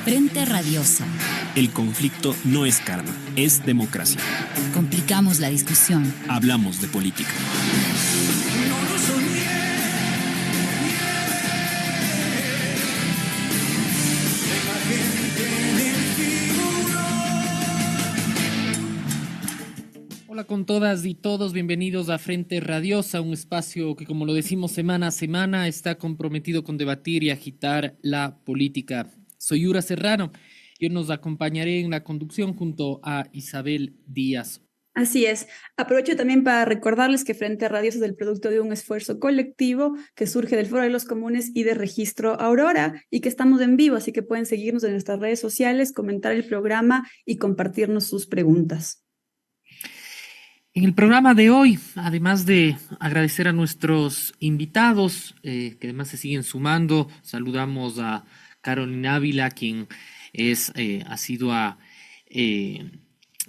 Frente Radiosa. El conflicto no es karma, es democracia. Complicamos la discusión. Hablamos de política. Hola con todas y todos, bienvenidos a Frente Radiosa, un espacio que, como lo decimos semana a semana, está comprometido con debatir y agitar la política. Soy Yura Serrano y hoy nos acompañaré en la conducción junto a Isabel Díaz. Así es. Aprovecho también para recordarles que Frente Radiosa es el producto de un esfuerzo colectivo que surge del Foro de los Comunes y de Registro Aurora y que estamos en vivo, así que pueden seguirnos en nuestras redes sociales, comentar el programa y compartirnos sus preguntas. En el programa de hoy, además de agradecer a nuestros invitados, que además se siguen sumando, saludamos a Carolina Ávila, quien es asidua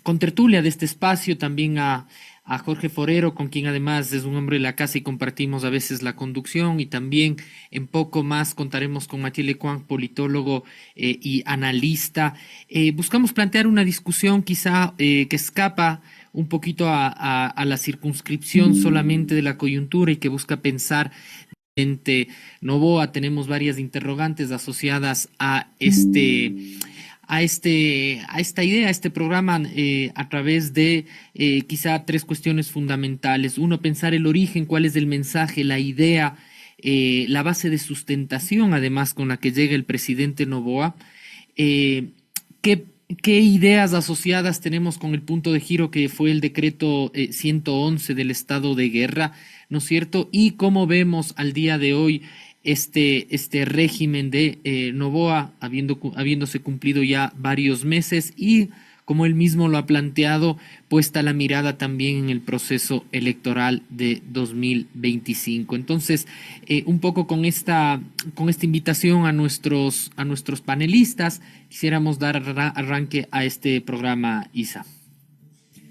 contertulia de este espacio, también a Jorge Forero, con quien además es un hombre de la casa y compartimos a veces la conducción, y también en poco más contaremos con Mathieu Lecoing, politólogo y analista. Buscamos plantear una discusión quizá que escapa un poquito a la circunscripción solamente de la coyuntura y que busca pensar en Noboa. Tenemos varias interrogantes asociadas a esta idea, a este programa, a través de quizá tres cuestiones fundamentales. Uno, pensar el origen, cuál es el mensaje, la idea, la base de sustentación, además, con la que llega el presidente Noboa. ¿Qué ideas asociadas tenemos con el punto de giro que fue el decreto 111 del estado de guerra, ¿no es cierto? Y cómo vemos al día de hoy este régimen de Noboa, habiéndose cumplido ya varios meses, y como él mismo lo ha planteado, puesta la mirada también en el proceso electoral de 2025. Entonces, un poco con esta invitación a nuestros panelistas, quisiéramos dar arranque a este programa, Isa.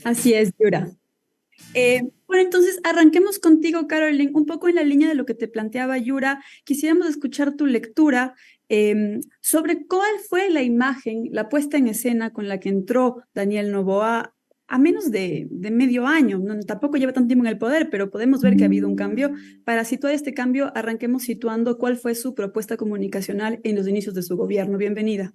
Así es, Yura. Bueno, entonces arranquemos contigo, Caroline, un poco en la línea de lo que te planteaba Yura. Quisiéramos escuchar tu lectura sobre cuál fue la imagen, la puesta en escena con la que entró Daniel Noboa a menos de medio año. No, tampoco lleva tanto tiempo en el poder, pero podemos ver que ha habido un cambio. Para situar este cambio, arranquemos situando cuál fue su propuesta comunicacional en los inicios de su gobierno. Bienvenida.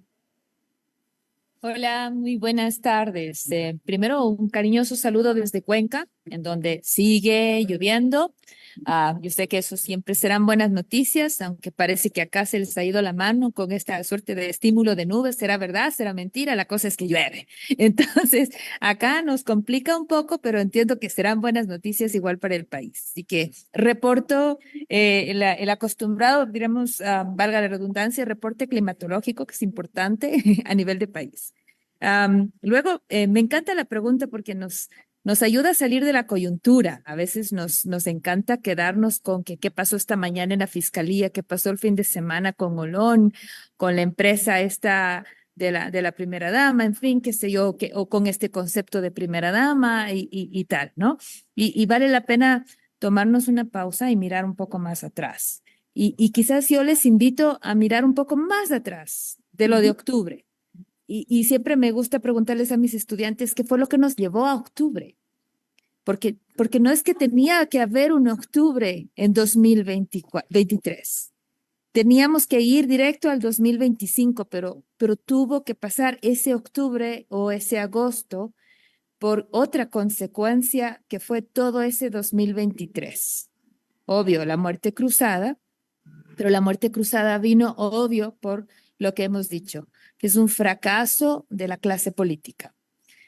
Hola, muy buenas tardes. Primero, un cariñoso saludo desde Cuenca, en donde sigue lloviendo. Yo sé que eso siempre serán buenas noticias, aunque parece que acá se les ha ido la mano con esta suerte de estímulo de nubes. ¿Será verdad? ¿Será mentira? La cosa es que llueve. Entonces, acá nos complica un poco, pero entiendo que serán buenas noticias igual para el país. Así que reporto el acostumbrado, diremos, valga la redundancia, reporte climatológico, que es importante a nivel de país. Luego, me encanta la pregunta porque nos ayuda a salir de la coyuntura. A veces nos encanta quedarnos con qué pasó esta mañana en la fiscalía, qué pasó el fin de semana con Olón, con la empresa esta de la primera dama, en fin, qué sé yo, o con este concepto de primera dama y tal, ¿no? Y vale la pena tomarnos una pausa y mirar un poco más atrás. Y quizás yo les invito a mirar un poco más atrás de lo de octubre. Y siempre me gusta preguntarles a mis estudiantes qué fue lo que nos llevó a octubre. Porque no es que tenía que haber un octubre en 2023. Teníamos que ir directo al 2025, pero tuvo que pasar ese octubre o ese agosto por otra consecuencia que fue todo ese 2023. Obvio, la muerte cruzada, pero la muerte cruzada vino, obvio, por lo que hemos dicho, que es un fracaso de la clase política.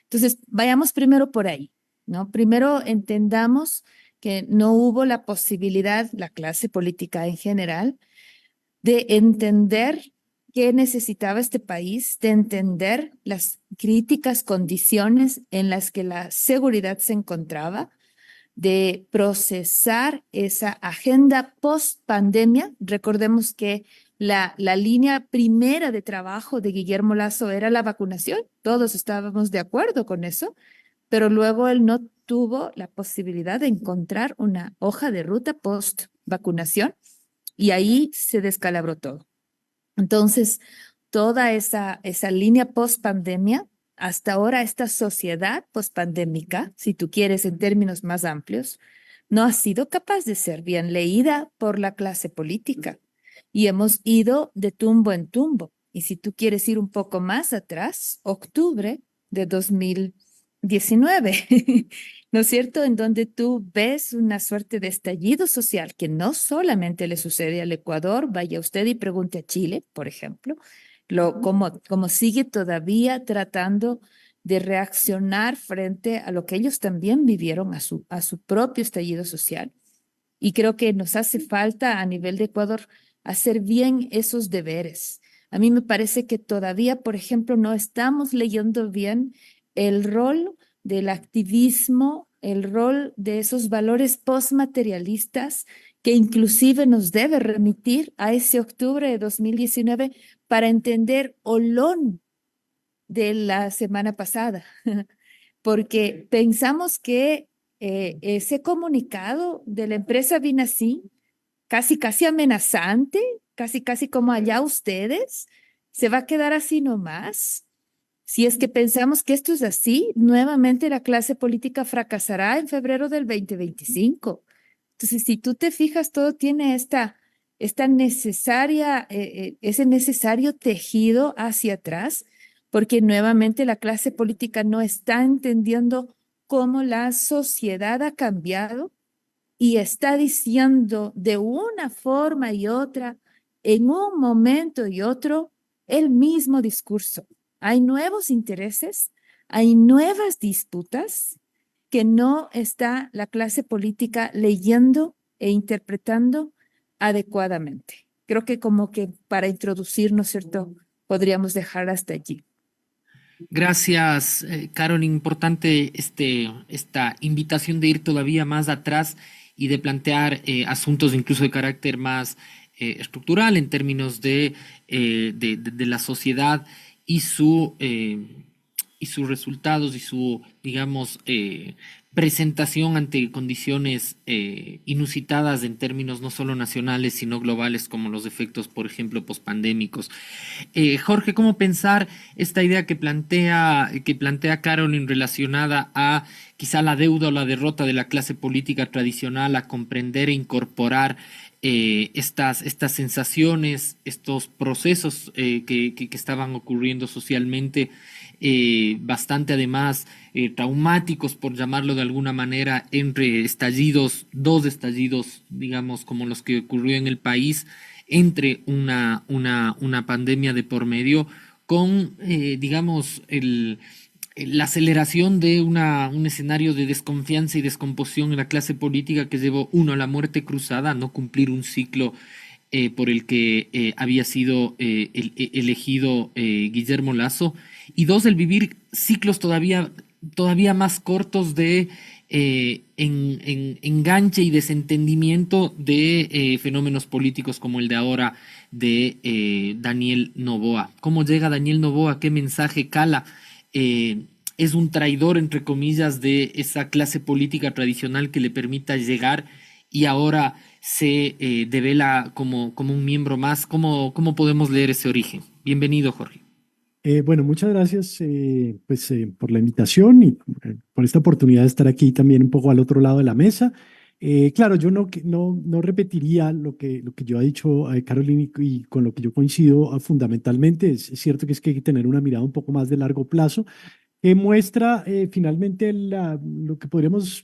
Entonces, vayamos primero por ahí, ¿no? Primero entendamos que no hubo la posibilidad, la clase política en general, de entender qué necesitaba este país, de entender las críticas condiciones en las que la seguridad se encontraba, de procesar esa agenda post-pandemia. Recordemos que la línea primera de trabajo de Guillermo Lasso era la vacunación. Todos estábamos de acuerdo con eso, pero luego él no tuvo la posibilidad de encontrar una hoja de ruta post-vacunación y ahí se descalabró todo. Entonces, toda esa línea post-pandemia, hasta ahora esta sociedad post-pandémica, si tú quieres en términos más amplios, no ha sido capaz de ser bien leída por la clase política y hemos ido de tumbo en tumbo. Y si tú quieres ir un poco más atrás, octubre de 2019, ¿no es cierto? En donde tú ves una suerte de estallido social que no solamente le sucede al Ecuador, vaya usted y pregunte a Chile, por ejemplo, cómo sigue todavía tratando de reaccionar frente a lo que ellos también vivieron, a su propio estallido social. Y creo que nos hace falta a nivel de Ecuador hacer bien esos deberes. A mí me parece que todavía, por ejemplo, no estamos leyendo bien el rol del activismo, el rol de esos valores postmaterialistas que inclusive nos debe remitir a ese octubre de 2019 para entender Olón de la semana pasada, porque pensamos que ese comunicado de la empresa Vinasí, casi amenazante, casi como allá ustedes, se va a quedar así nomás. Si es que pensamos que esto es así, nuevamente la clase política fracasará en febrero del 2025. Entonces, si tú te fijas, todo tiene esta necesaria, ese necesario tejido hacia atrás, porque nuevamente la clase política no está entendiendo cómo la sociedad ha cambiado y está diciendo de una forma y otra, en un momento y otro, el mismo discurso. Hay nuevos intereses, hay nuevas disputas que no está la clase política leyendo e interpretando adecuadamente. Creo que como que para introducir, ¿no es cierto?, podríamos dejar hasta allí. Gracias, Carolyn. Importante esta invitación de ir todavía más atrás y de plantear asuntos incluso de carácter más estructural en términos de la sociedad y sus resultados y su, digamos, presentación ante condiciones inusitadas en términos no solo nacionales, sino globales, como los efectos, por ejemplo, pospandémicos. Jorge, ¿cómo pensar esta idea que plantea Carolyn relacionada a quizá la deuda o la derrota de la clase política tradicional a comprender e incorporar estas sensaciones, estos procesos que estaban ocurriendo socialmente, bastante además traumáticos, por llamarlo de alguna manera, entre dos estallidos, digamos, como los que ocurrió en el país, entre una pandemia de por medio, con, digamos, la aceleración de un escenario de desconfianza y descomposición en la clase política que llevó, uno, a la muerte cruzada, a no cumplir un ciclo por el que había sido elegido Guillermo Lasso, y dos, el vivir ciclos todavía más cortos de enganche y desentendimiento de fenómenos políticos como el de ahora de Daniel Noboa. ¿Cómo llega Daniel Noboa? ¿Qué mensaje cala? Es un traidor, entre comillas, de esa clase política tradicional que le permita llegar y ahora se devela como un miembro más. ¿Cómo podemos leer ese origen? Bienvenido, Jorge. Bueno, muchas gracias por la invitación y por esta oportunidad de estar aquí también un poco al otro lado de la mesa. Claro, yo no repetiría lo que yo ha dicho Carolyn y con lo que yo coincido fundamentalmente. Es cierto que hay que tener una mirada un poco más de largo plazo que muestra finalmente lo que podríamos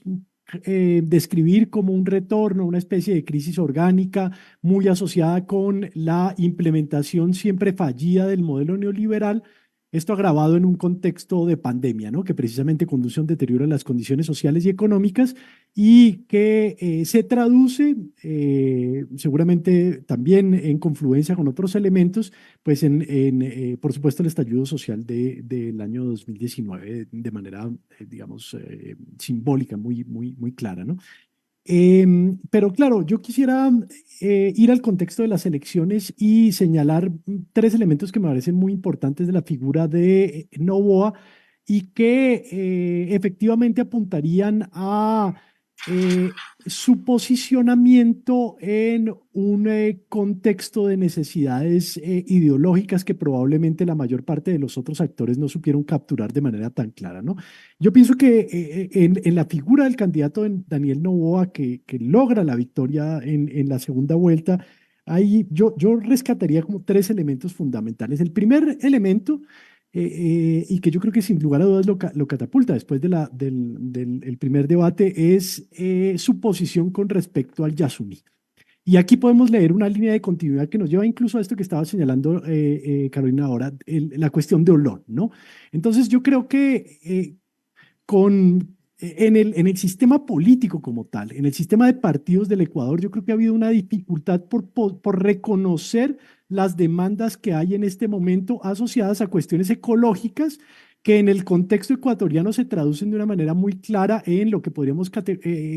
describir como un retorno, una especie de crisis orgánica muy asociada con la implementación siempre fallida del modelo neoliberal, esto agravado en un contexto de pandemia, ¿no? Que precisamente conduce a un deterioro de las condiciones sociales y económicas y que se traduce seguramente también en confluencia con otros elementos, pues por supuesto el estallido social del año 2019 de manera, digamos, simbólica, muy clara, ¿no? Pero claro, yo quisiera ir al contexto de las elecciones y señalar tres elementos que me parecen muy importantes de la figura de Noboa y que efectivamente apuntarían a su posicionamiento en un contexto de necesidades ideológicas que probablemente la mayor parte de los otros actores no supieron capturar de manera tan clara, ¿no? Yo pienso que en la figura del candidato Daniel Noboa, que logra la victoria en la segunda vuelta, ahí yo rescataría como tres elementos fundamentales. El primer elemento, y que yo creo que sin lugar a dudas lo catapulta después del el primer debate, es su posición con respecto al Yasuní. Y aquí podemos leer una línea de continuidad que nos lleva incluso a esto que estaba señalando Carolina ahora, la cuestión de Olón, ¿no? Entonces yo creo que en el sistema político como tal, en el sistema de partidos del Ecuador, yo creo que ha habido una dificultad por reconocer las demandas que hay en este momento asociadas a cuestiones ecológicas que en el contexto ecuatoriano se traducen de una manera muy clara en lo que podríamos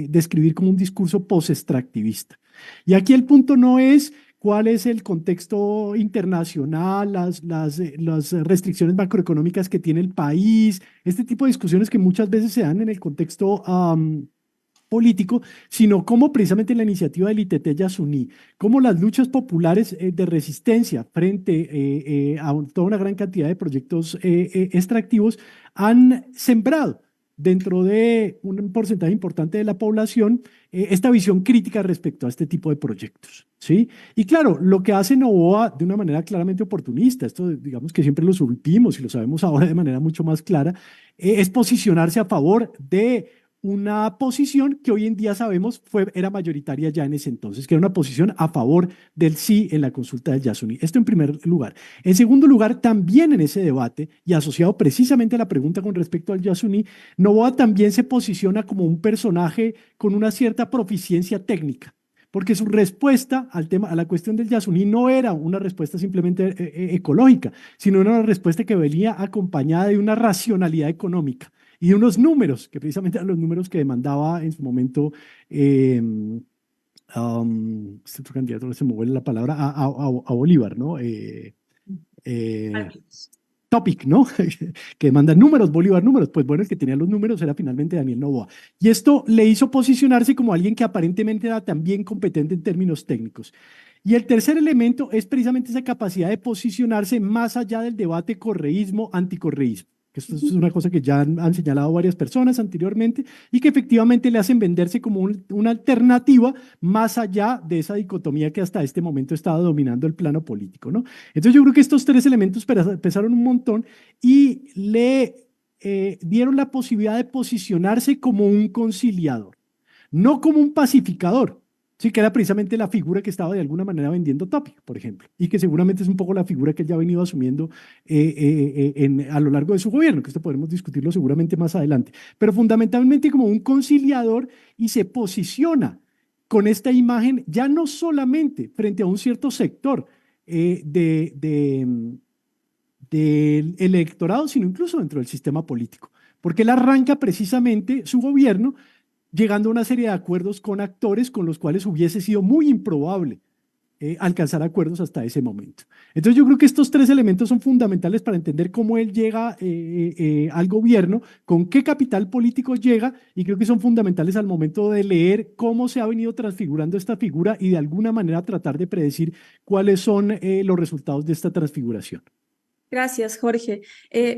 describir como un discurso post-extractivista. Y aquí el punto no es cuál es el contexto internacional, las restricciones macroeconómicas que tiene el país, este tipo de discusiones que muchas veces se dan en el contexto político, sino cómo precisamente la iniciativa del ITT Yasuní, cómo las luchas populares de resistencia frente a toda una gran cantidad de proyectos extractivos han sembrado dentro de un porcentaje importante de la población esta visión crítica respecto a este tipo de proyectos, ¿sí? Y claro, lo que hace Noboa de una manera claramente oportunista, esto digamos que siempre lo supimos y lo sabemos ahora de manera mucho más clara, es posicionarse a favor de una posición que hoy en día sabemos era mayoritaria ya en ese entonces, que era una posición a favor del sí en la consulta del Yasuní. Esto en primer lugar. En segundo lugar, también en ese debate, y asociado precisamente a la pregunta con respecto al Yasuní, Noboa también se posiciona como un personaje con una cierta proficiencia técnica, porque su respuesta al tema, a la cuestión del Yasuní no era una respuesta simplemente ecológica, sino una respuesta que venía acompañada de una racionalidad económica y unos números, que precisamente eran los números que demandaba en su momento, este otro candidato, no se me vuelve la palabra, a Bolívar, ¿no? Topic, ¿no? Que demanda números, Bolívar, números. Pues bueno, el que tenía los números era finalmente Daniel Noboa. Y esto le hizo posicionarse como alguien que aparentemente era también competente en términos técnicos. Y el tercer elemento es precisamente esa capacidad de posicionarse más allá del debate correísmo-anticorreísmo. Esto es una cosa que ya han señalado varias personas anteriormente y que efectivamente le hacen venderse como una alternativa más allá de esa dicotomía que hasta este momento estaba dominando el plano político, ¿no? Entonces yo creo que estos tres elementos pesaron un montón y le dieron la posibilidad de posicionarse como un conciliador, no como un pacificador. Sí, que era precisamente la figura que estaba de alguna manera vendiendo Topic, por ejemplo, y que seguramente es un poco la figura que él ya ha venido asumiendo a lo largo de su gobierno, que esto podremos discutirlo seguramente más adelante, pero fundamentalmente como un conciliador y se posiciona con esta imagen ya no solamente frente a un cierto sector del electorado, sino incluso dentro del sistema político, porque él arranca precisamente su gobierno llegando a una serie de acuerdos con actores con los cuales hubiese sido muy improbable alcanzar acuerdos hasta ese momento. Entonces yo creo que estos tres elementos son fundamentales para entender cómo él llega al gobierno, con qué capital político llega, y creo que son fundamentales al momento de leer cómo se ha venido transfigurando esta figura y de alguna manera tratar de predecir cuáles son los resultados de esta transfiguración. Gracias, Jorge.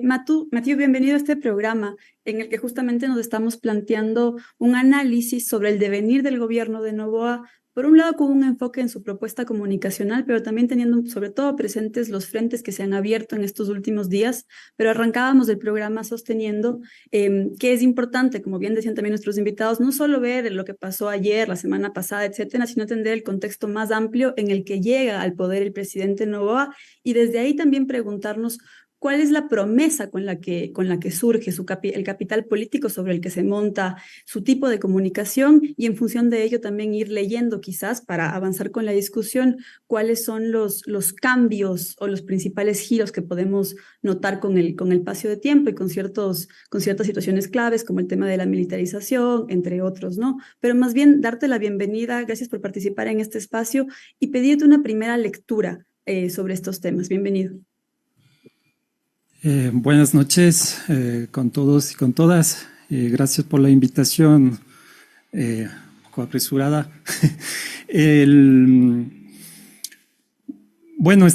Matiu, bienvenido a este programa en el que justamente nos estamos planteando un análisis sobre el devenir del gobierno de Noboa, por un lado con un enfoque en su propuesta comunicacional, pero también teniendo sobre todo presentes los frentes que se han abierto en estos últimos días, pero arrancábamos el programa sosteniendo que es importante, como bien decían también nuestros invitados, no solo ver lo que pasó ayer, la semana pasada, etcétera, sino entender el contexto más amplio en el que llega al poder el presidente Noboa y desde ahí también preguntarnos cuál es la promesa con la que surge el capital político sobre el que se monta su tipo de comunicación y en función de ello también ir leyendo quizás para avanzar con la discusión cuáles son los cambios o los principales giros que podemos notar con el paso de tiempo y con ciertas situaciones claves como el tema de la militarización, entre otros, ¿no? Pero más bien darte la bienvenida, gracias por participar en este espacio y pedirte una primera lectura sobre estos temas. Bienvenido. Buenas noches con todos y con todas. Gracias por la invitación un poco apresurada. Bueno,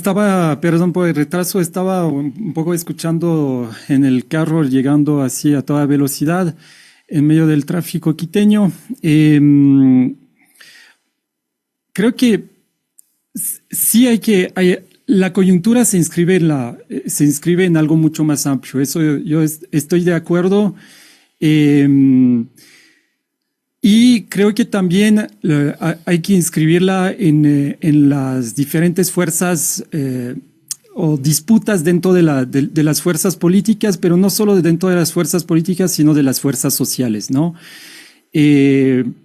perdón por el retraso, estaba un poco escuchando en el carro llegando así a toda velocidad en medio del tráfico quiteño. Creo que sí la coyuntura se inscribe en algo mucho más amplio. Eso yo estoy de acuerdo. Y creo que también hay que inscribirla en las diferentes fuerzas o disputas dentro de las fuerzas políticas, pero no solo dentro de las fuerzas políticas, sino de las fuerzas sociales, ¿no?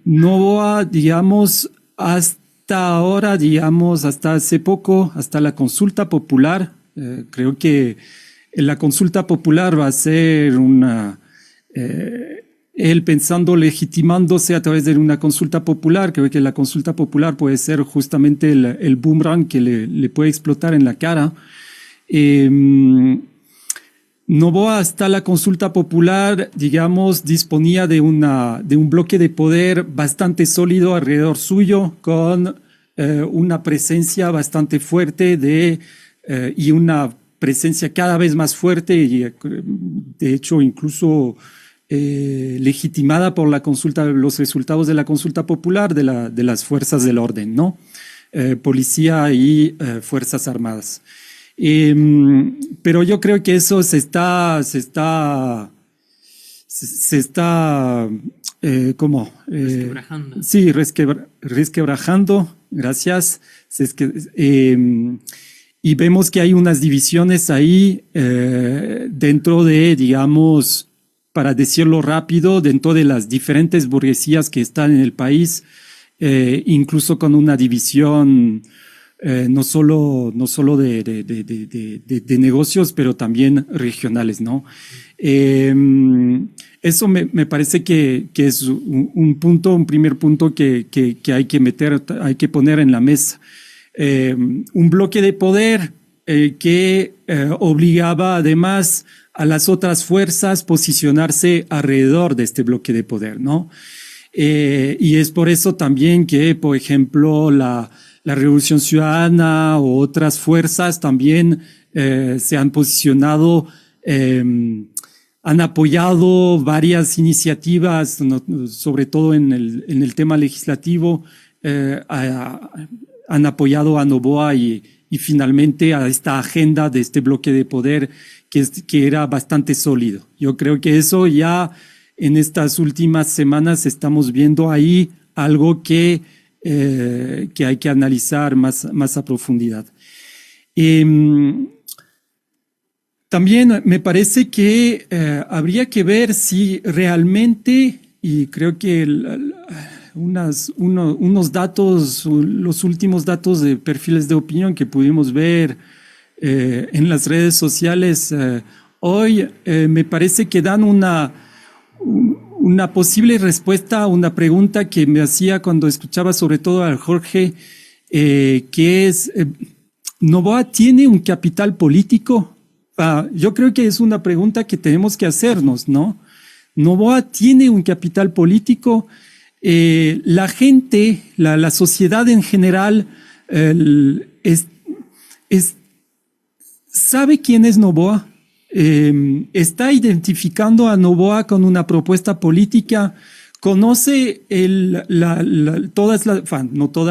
Novoa, digamos, hasta ahora, digamos, hasta hace poco, hasta la consulta popular, creo que la consulta popular va a ser él pensando legitimándose a través de una consulta popular. Creo que la consulta popular puede ser justamente el boomerang que le puede explotar en la cara. Novoa hasta la consulta popular, digamos, disponía de un bloque de poder bastante sólido alrededor suyo, con una presencia bastante fuerte y una presencia cada vez más fuerte y de hecho incluso legitimada por los resultados de la consulta popular de las fuerzas del orden, ¿no? Policía y fuerzas armadas. Pero yo creo que eso se está ¿cómo? Resquebrajando. Sí, resquebrajando, gracias. Y vemos que hay unas divisiones ahí dentro de, digamos, para decirlo rápido, dentro de las diferentes burguesías que están en el país, incluso con una división no solo de negocios, pero también regionales, ¿no? Eso me parece que es un primer punto que hay que poner en la mesa. Un bloque de poder que obligaba además a las otras fuerzas posicionarse alrededor de este bloque de poder, ¿no? Y es por eso también que, por ejemplo, la Revolución Ciudadana o otras fuerzas también se han posicionado, han apoyado varias iniciativas, sobre todo en el tema legislativo, han apoyado a Novoa y finalmente a esta agenda de este bloque de poder que era bastante sólido. Yo creo que eso ya en estas últimas semanas estamos viendo ahí algo que hay que analizar más a profundidad. También me parece que habría que ver si realmente, y creo que unos datos, los últimos datos de perfiles de opinión que pudimos ver en las redes sociales hoy, me parece que dan una posible respuesta a una pregunta que me hacía cuando escuchaba sobre todo a Jorge, que es, ¿Novoa tiene un capital político? Yo creo que es una pregunta que tenemos que hacernos, ¿no? ¿Novoa tiene un capital político? La gente, la sociedad en general, ¿sabe quién es Novoa? Está identificando a Novoa con una propuesta política, conoce no todas,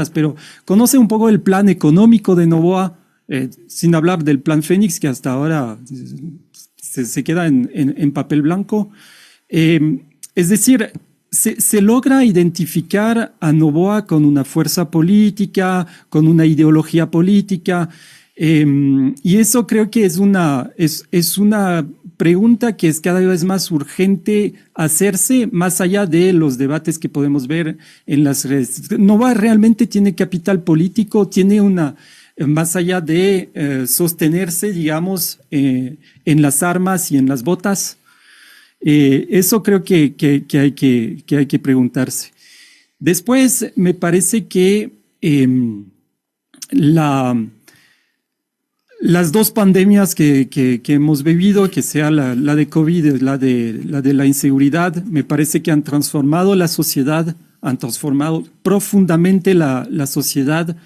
pero conoce un poco el plan económico de Novoa, sin hablar del plan Fénix, que hasta ahora se queda en papel blanco. Es decir, se logra identificar a Novoa con una fuerza política, con una ideología política, y eso creo que es una pregunta que es cada vez más urgente hacerse, más allá de los debates que podemos ver en las redes. ¿Novoa realmente tiene capital político? ¿Tiene más allá de sostenerse, digamos, en las armas y en las botas? Eso creo que hay que preguntarse. Después, me parece que las dos pandemias que hemos vivido, que sea la de COVID, la de la inseguridad, me parece que han transformado la sociedad, han transformado profundamente la sociedad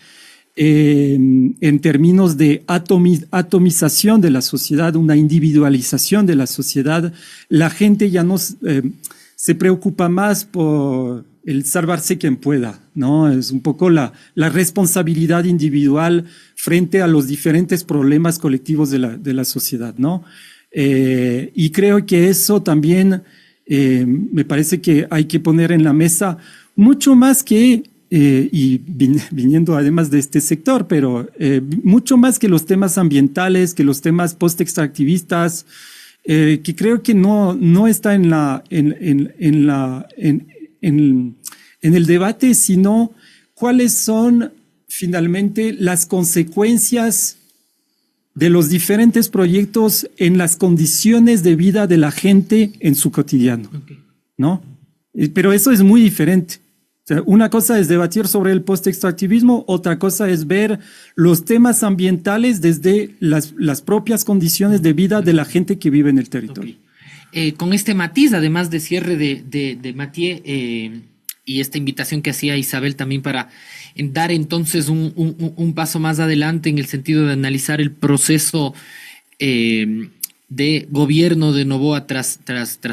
en términos de atomización de la sociedad, una individualización de la sociedad. La gente ya no se preocupa más por el salvarse quien pueda, ¿no? Es un poco la responsabilidad individual frente a los diferentes problemas colectivos de la sociedad, ¿no? Y creo que eso también me parece que hay que poner en la mesa mucho más que y viniendo además de este sector, pero mucho más que los temas ambientales, que los temas post-extractivistas, que creo que no está en el debate, sino cuáles son finalmente las consecuencias de los diferentes proyectos en las condiciones de vida de la gente en su cotidiano, ¿no? Pero eso es muy diferente. O sea, una cosa es debatir sobre el post-extractivismo, otra cosa es ver los temas ambientales desde las propias condiciones de vida de la gente que vive en el territorio. Con este matiz, además de cierre de Mathieu y esta invitación que hacía Isabel también para dar entonces un paso más adelante en el sentido de analizar el proceso de gobierno de Noboa tras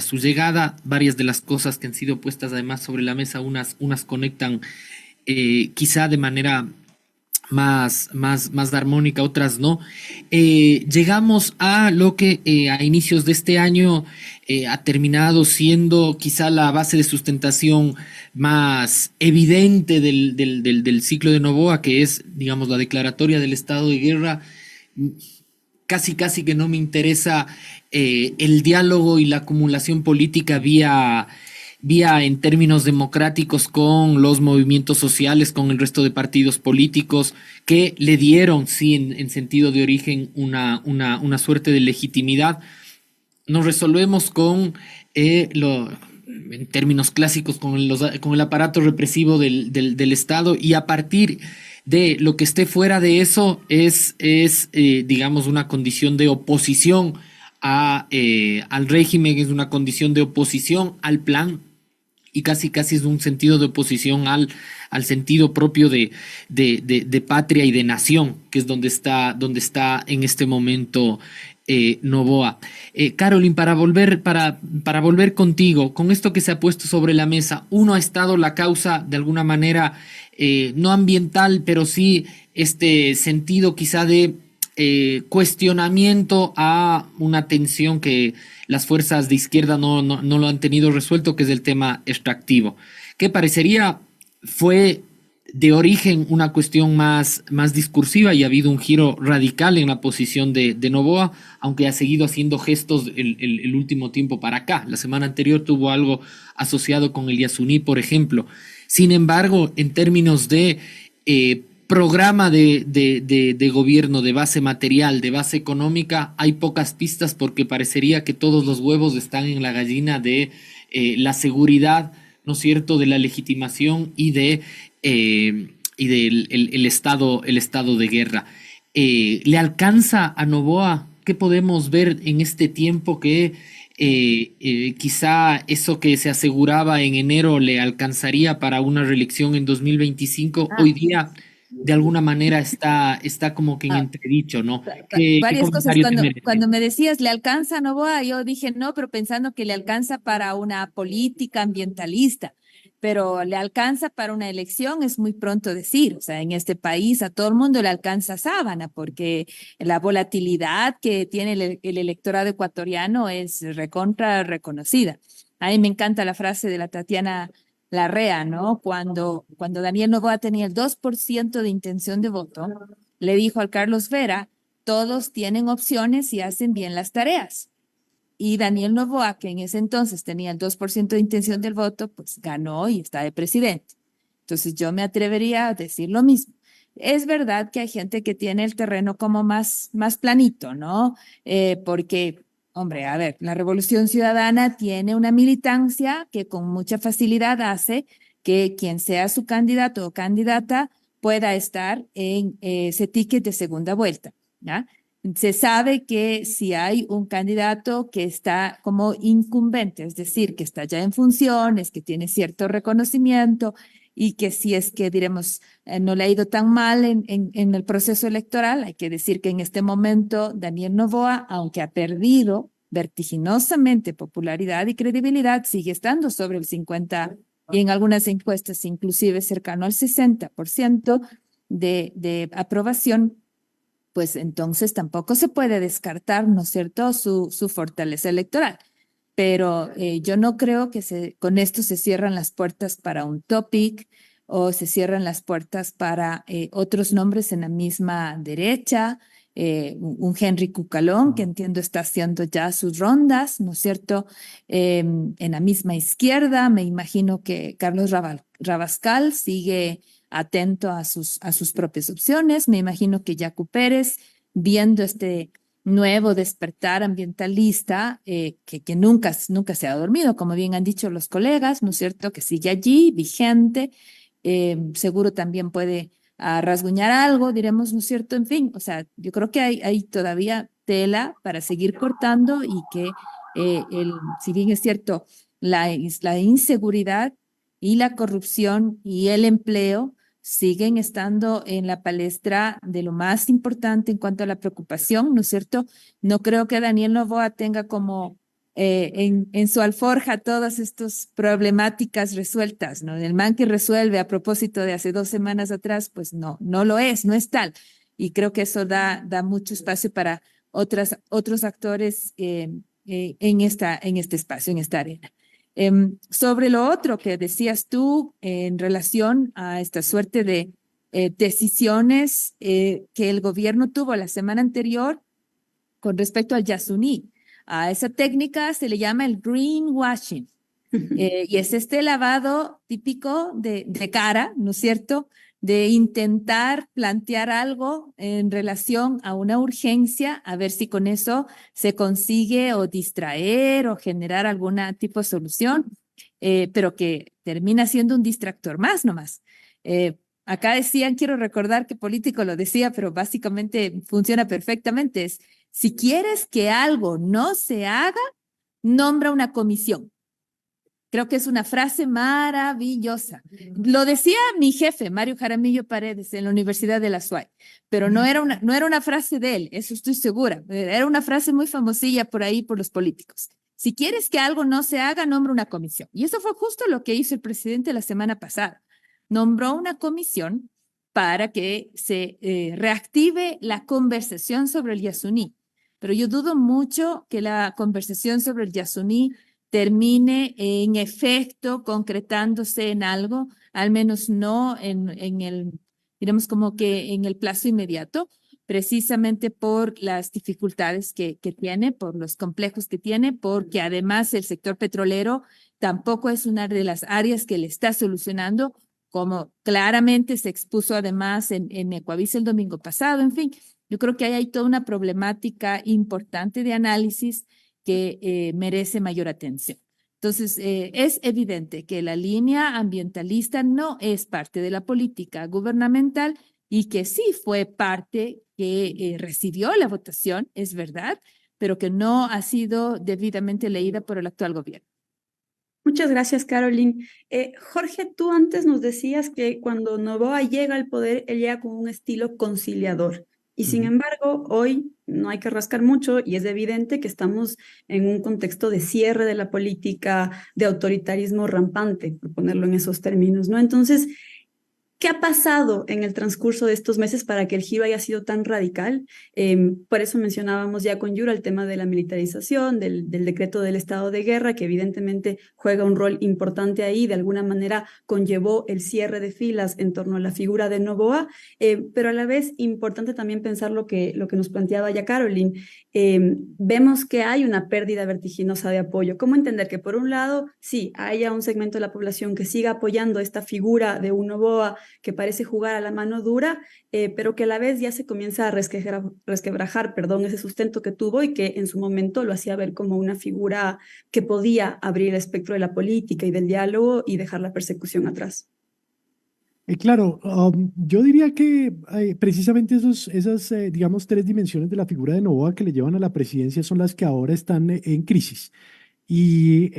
su llegada, varias de las cosas que han sido puestas además sobre la mesa, unas conectan quizá de manera más armónica, otras no. Llegamos a lo que a inicios de este año ha terminado siendo quizá la base de sustentación más evidente del ciclo de Noboa, que es, digamos, la declaratoria del estado de guerra. Casi que no me interesa el diálogo y la acumulación política vía en términos democráticos con los movimientos sociales, con el resto de partidos políticos que le dieron, sí, en sentido de origen, una suerte de legitimidad. Nos resolvemos con, en términos clásicos, con el aparato represivo del Estado, y a partir de lo que esté fuera de eso es digamos, una condición de oposición al régimen, es una condición de oposición al plan, y casi es un sentido de oposición al sentido propio de patria y de nación, que es donde está en este momento Noboa. Caroline, para volver contigo, con esto que se ha puesto sobre la mesa, uno ha estado la causa de alguna manera no ambiental, pero sí este sentido quizá de cuestionamiento a una tensión que las fuerzas de izquierda no lo han tenido resuelto, que es el tema extractivo, que parecería fue de origen una cuestión más discursiva, y ha habido un giro radical en la posición de Noboa, aunque ha seguido haciendo gestos el último tiempo para acá. La semana anterior tuvo algo asociado con el Yasuní, por ejemplo. Sin embargo, en términos de programa de gobierno, de base material, de base económica, hay pocas pistas, porque parecería que todos los huevos están en la gallina de la seguridad, ¿no es cierto?, de la legitimación y del estado de guerra. ¿Le alcanza a Noboa? ¿Qué podemos ver en este tiempo que quizá eso que se aseguraba en enero le alcanzaría para una reelección en 2025? Hoy día, de alguna manera, está como que en entredicho, ¿no? Varias cosas. Cuando me decías, ¿le alcanza a Noboa? Yo dije no, pero pensando que le alcanza para una política ambientalista. Pero le alcanza para una elección es muy pronto decir. O sea, en este país a todo el mundo le alcanza sábana, porque la volatilidad que tiene el electorado ecuatoriano es recontra reconocida. A mí me encanta la frase de la Tatiana Larrea, ¿no? Cuando Daniel Noboa tenía el 2% de intención de voto, le dijo al Carlos Vera, todos tienen opciones y hacen bien las tareas. Y Daniel Noboa, que en ese entonces tenía el 2% de intención del voto, pues ganó y está de presidente. Entonces yo me atrevería a decir lo mismo. Es verdad que hay gente que tiene el terreno como más planito, ¿no? Porque, hombre, a ver, la Revolución Ciudadana tiene una militancia que con mucha facilidad hace que quien sea su candidato o candidata pueda estar en ese ticket de segunda vuelta, ¿ya? Se sabe que si hay un candidato que está como incumbente, es decir, que está ya en funciones, que tiene cierto reconocimiento y que si es que, diremos, no le ha ido tan mal en el proceso electoral, hay que decir que en este momento Daniel Noboa, aunque ha perdido vertiginosamente popularidad y credibilidad, sigue estando sobre el 50 y en algunas encuestas inclusive cercano al 60% de aprobación, pues entonces tampoco se puede descartar, ¿no es cierto?, su fortaleza electoral. Pero yo no creo que con esto se cierran las puertas para un topic o se cierran las puertas para otros nombres en la misma derecha, un Henry Cucalón, que entiendo está haciendo ya sus rondas, ¿no es cierto?, en la misma izquierda. Me imagino que Carlos Rabascal sigue atento a sus propias opciones. Me imagino que Yacu Pérez, viendo este nuevo despertar ambientalista, que nunca se ha dormido, como bien han dicho los colegas, ¿no es cierto?, que sigue allí, vigente, seguro también puede rasguñar algo, diremos, ¿no es cierto? En fin, o sea, yo creo que hay todavía tela para seguir cortando y que, si bien es cierto, la inseguridad y la corrupción y el empleo siguen estando en la palestra de lo más importante en cuanto a la preocupación, ¿no es cierto? No creo que Daniel Noboa tenga como en su alforja todas estas problemáticas resueltas, ¿no? El man que resuelve a propósito de hace 2 semanas atrás, pues no lo es, no es tal. Y creo que eso da mucho espacio para otros actores en este espacio, en esta arena. Sobre lo otro que decías tú en relación a esta suerte de decisiones que el gobierno tuvo la semana anterior con respecto al Yasuní. A esa técnica se le llama el greenwashing y es este lavado típico de cara, ¿no es cierto?, de intentar plantear algo en relación a una urgencia, a ver si con eso se consigue o distraer o generar algún tipo de solución, pero que termina siendo un distractor más nomás. Acá decían, quiero recordar que Político lo decía, pero básicamente funciona perfectamente, es si quieres que algo no se haga, nombra una comisión. Creo que es una frase maravillosa. Lo decía mi jefe, Mario Jaramillo Paredes, en la Universidad de la SUAY, pero no era una frase de él, eso estoy segura. Era una frase muy famosilla por ahí por los políticos. Si quieres que algo no se haga, nombra una comisión. Y eso fue justo lo que hizo el presidente la semana pasada. Nombró una comisión para que se reactive la conversación sobre el Yasuní. Pero yo dudo mucho que la conversación sobre el Yasuní termine en efecto concretándose en algo, al menos no en el, digamos como que en el plazo inmediato, precisamente por las dificultades que tiene, por los complejos que tiene, porque además el sector petrolero tampoco es una de las áreas que le está solucionando, como claramente se expuso además en Ecuavisa el domingo pasado. En fin, yo creo que hay toda una problemática importante de análisis que merece mayor atención. Entonces, es evidente que la línea ambientalista no es parte de la política gubernamental y que sí fue parte que recibió la votación, es verdad, pero que no ha sido debidamente leída por el actual gobierno. Muchas gracias, Caroline. Jorge, tú antes nos decías que cuando Noboa llega al poder, él llega con un estilo conciliador. Y sin embargo, hoy no hay que rascar mucho y es evidente que estamos en un contexto de cierre de la política, de autoritarismo rampante, por ponerlo en esos términos, ¿no? Entonces, ¿qué ha pasado en el transcurso de estos meses para que el giro haya sido tan radical? Por eso mencionábamos ya con Yura el tema de la militarización, del decreto del estado de guerra, que evidentemente juega un rol importante ahí, de alguna manera conllevó el cierre de filas en torno a la figura de Noboa, pero a la vez importante también pensar lo que nos planteaba ya Caroline. Vemos que hay una pérdida vertiginosa de apoyo. ¿Cómo entender que por un lado, sí, haya un segmento de la población que siga apoyando esta figura de un Noboa que parece jugar a la mano dura, pero que a la vez ya se comienza a resquebrajar, ese sustento que tuvo y que en su momento lo hacía ver como una figura que podía abrir el espectro de la política y del diálogo y dejar la persecución atrás? Claro, yo diría que precisamente esas, digamos, tres dimensiones de la figura de Noboa que le llevan a la presidencia son las que ahora están en crisis. Y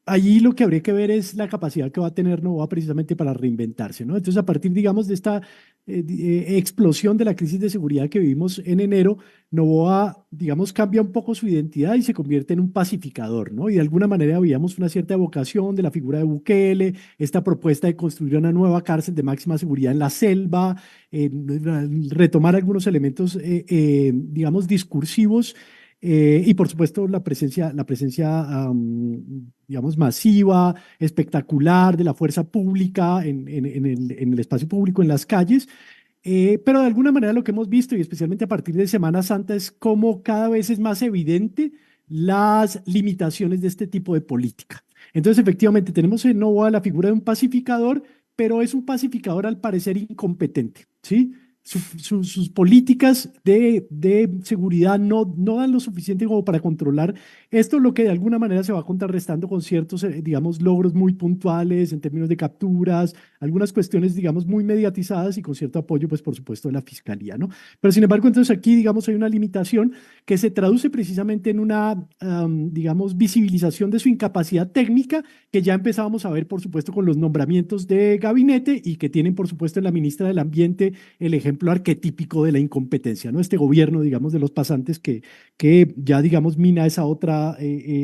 allí lo que habría que ver es la capacidad que va a tener Novoa precisamente para reinventarse, ¿no? Entonces, a partir, digamos, de esta explosión de la crisis de seguridad que vivimos en enero, Novoa, digamos, cambia un poco su identidad y se convierte en un pacificador, ¿no? Y de alguna manera veíamos una cierta evocación de la figura de Bukele, esta propuesta de construir una nueva cárcel de máxima seguridad en la selva, retomar algunos elementos, digamos, discursivos y por supuesto digamos, masiva, espectacular de la fuerza pública en el espacio público, en las calles. Pero de alguna manera lo que hemos visto, y especialmente a partir de Semana Santa, es cómo cada vez es más evidente las limitaciones de este tipo de política. Entonces, efectivamente, tenemos en Novoa la figura de un pacificador, pero es un pacificador al parecer incompetente, ¿sí? Sus políticas de seguridad no dan lo suficiente como para controlar esto, lo que de alguna manera se va contrarrestando con ciertos, digamos, logros muy puntuales en términos de capturas, algunas cuestiones, digamos, muy mediatizadas y con cierto apoyo, pues, por supuesto, de la fiscalía, ¿no? Pero sin embargo, entonces aquí, digamos, hay una limitación que se traduce precisamente en una, digamos, visibilización de su incapacidad técnica, que ya empezábamos a ver, por supuesto, con los nombramientos de gabinete y que tienen, por supuesto, en la ministra del Ambiente el ejemplo arquetípico de la incompetencia, ¿no? Este gobierno, digamos, de los pasantes que ya, digamos, mina esa otra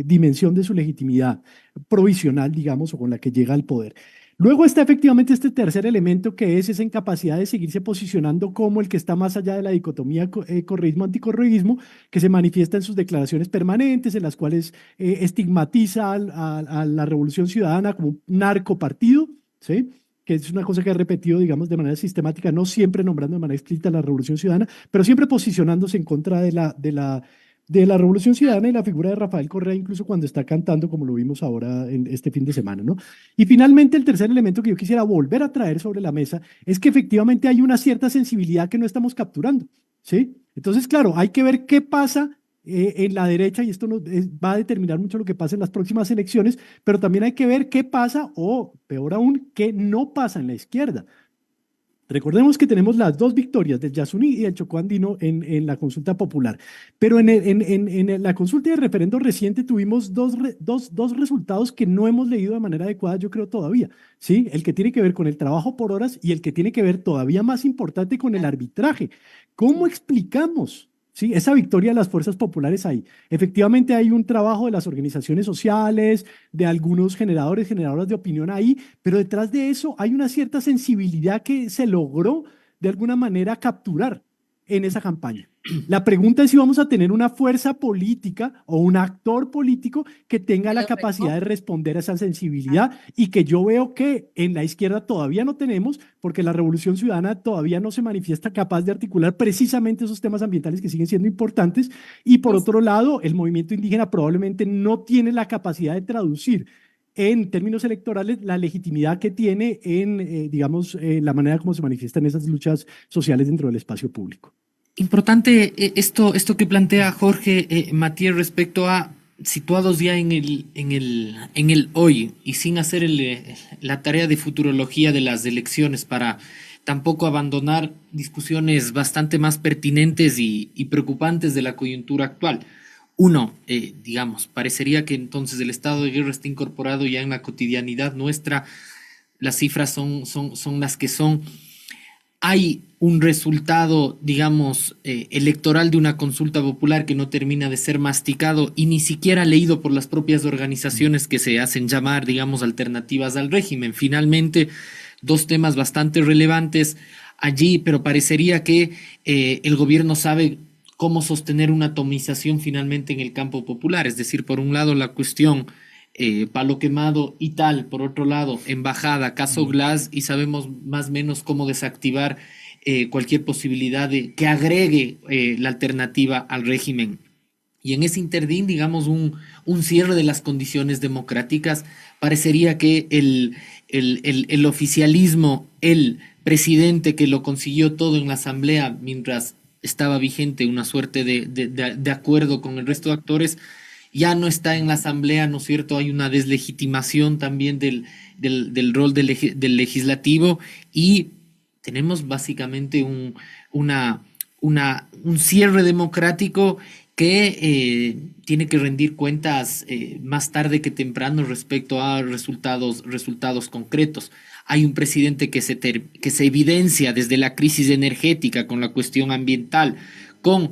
dimensión de su legitimidad provisional, digamos, o con la que llega al poder. Luego está efectivamente este tercer elemento, que es esa incapacidad de seguirse posicionando como el que está más allá de la dicotomía correísmo-anticorreísmo, que se manifiesta en sus declaraciones permanentes, en las cuales estigmatiza a la Revolución Ciudadana como un narcopartido, ¿sí? Que es una cosa que ha repetido, digamos, de manera sistemática, no siempre nombrando de manera explícita a la Revolución Ciudadana, pero siempre posicionándose en contra de la Revolución Ciudadana y la figura de Rafael Correa, incluso cuando está cantando, como lo vimos ahora en este fin de semana, ¿no? Y finalmente, el tercer elemento que yo quisiera volver a traer sobre la mesa es que efectivamente hay una cierta sensibilidad que no estamos capturando, ¿sí? Entonces, claro, hay que ver qué pasa en la derecha, y esto va a determinar mucho lo que pasa en las próximas elecciones, pero también hay que ver qué pasa, o peor aún, qué no pasa en la izquierda. Recordemos que tenemos las dos victorias del Yasuní y del Chocó Andino en la consulta popular, pero en la consulta de referendo reciente tuvimos dos resultados que no hemos leído de manera adecuada, yo creo todavía, ¿sí? El que tiene que ver con el trabajo por horas y el que tiene que ver todavía más importante con el arbitraje. ¿Cómo explicamos? Sí, esa victoria de las fuerzas populares ahí. Efectivamente hay un trabajo de las organizaciones sociales, de algunos generadoras de opinión ahí, pero detrás de eso hay una cierta sensibilidad que se logró de alguna manera capturar en esa campaña. La pregunta es si vamos a tener una fuerza política o un actor político que tenga la capacidad de responder a esa sensibilidad, y que yo veo que en la izquierda todavía no tenemos, porque la Revolución Ciudadana todavía no se manifiesta capaz de articular precisamente esos temas ambientales que siguen siendo importantes, y por otro lado, el movimiento indígena probablemente no tiene la capacidad de traducir en términos electorales la legitimidad que tiene en, digamos, la manera como se manifiestan esas luchas sociales dentro del espacio público. Importante esto que plantea Jorge Matías respecto a situados ya en el hoy y sin hacer la tarea de futurología de las elecciones para tampoco abandonar discusiones bastante más pertinentes y preocupantes de la coyuntura actual. Uno, digamos, parecería que entonces el estado de guerra está incorporado ya en la cotidianidad nuestra, las cifras son las que son. Hay un resultado, digamos, electoral de una consulta popular que no termina de ser masticado y ni siquiera leído por las propias organizaciones que se hacen llamar, digamos, alternativas al régimen. Finalmente, dos temas bastante relevantes allí, pero parecería que el gobierno sabe cómo sostener una atomización finalmente en el campo popular. Es decir, por un lado, la cuestión Palo Quemado y tal, por otro lado, Embajada, caso Glass, y sabemos más o menos cómo desactivar cualquier posibilidad de que agregue la alternativa al régimen. Y en ese interdín, digamos, un cierre de las condiciones democráticas, parecería que el oficialismo, el presidente que lo consiguió todo en la asamblea mientras estaba vigente una suerte de acuerdo con el resto de actores, ya no está en la asamblea, ¿no es cierto? Hay una deslegitimación también del rol del legislativo y tenemos básicamente un cierre democrático que tiene que rendir cuentas más tarde que temprano respecto a resultados concretos. Hay un presidente que se evidencia desde la crisis energética con la cuestión ambiental, con